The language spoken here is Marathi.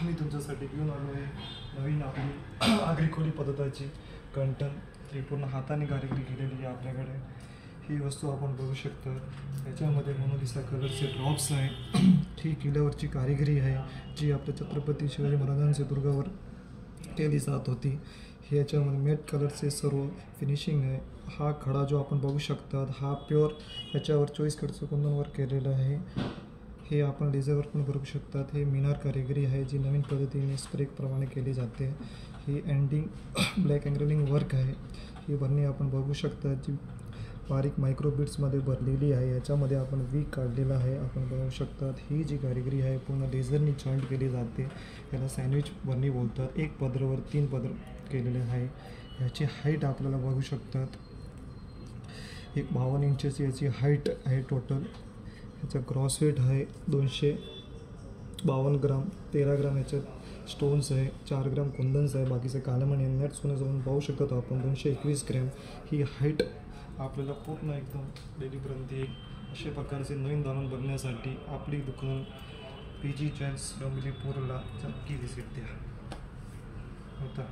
मी तुमच्यासाठी घेऊन आलो आहे नवीन आपली आगरी पद्धताची कंटन, ही पूर्ण हाताने कारिगिरी केलेली आहे आपल्याकडे। ही वस्तू आपण बघू शकता, याच्यामध्ये मोनालिसा कलरचे ड्रॉप्स आहे। ही किल्ल्यावरची कारिगिरी आहे जी आपल्या छत्रपती शिवाजी महाराजांच्या दुर्गावर केली जात होती। हे याच्यामध्ये मॅट कलरचे सर्व फिनिशिंग आहे। हा खडा जो आपण बघू शकता हा प्युअर याच्यावर 24 कॅरेटचं कुंदनवर केलेलं आहे। हे आपण लेझरवर पण बघू शकतात। हे मीनार कारिगिरी आहे जी नवीन पद्धतीने स्प्रेप्रमाणे केली जाते। ही एंडिंग ब्लॅक एंग्रेलिंग वर्क आहे। ही भरणी आपण बघू शकता जी बारीक मायक्रो बीट्समध्ये भरलेली आहे। याच्यामध्ये आपण वी काढलेला आहे आपण बघू शकतात। ही जी कारिगिरी आहे पूर्ण लेझरनी जॉईंट केली जाते। याला सँडविच भरणी बोलतात। एक पदरावर 3 पदर केलेले आहे। याची हाईट आपल्याला बघू शकतात, एक 52 इंचची याची हाईट आहे टोटल। याचा ग्रॉस वेट आहे 252 ग्राम, 13 ग्राम याच्यात स्टोन्स आहे, 4 ग्राम कुंदन्स आहे, बाकीचं कालमणी नेट सोन्याचं म्हणून पाहू शकतो आपण 221 ग्रॅम। ही हाईट आपल्याला पूर्ण एकदम डेलीपर्यंत येईल। अशा प्रकारचे नवीन दालन बघण्यासाठी आपली दुकान PG ज्वेल्स डोंबिवली पूरला नक्की व्हिजिट द्या होता।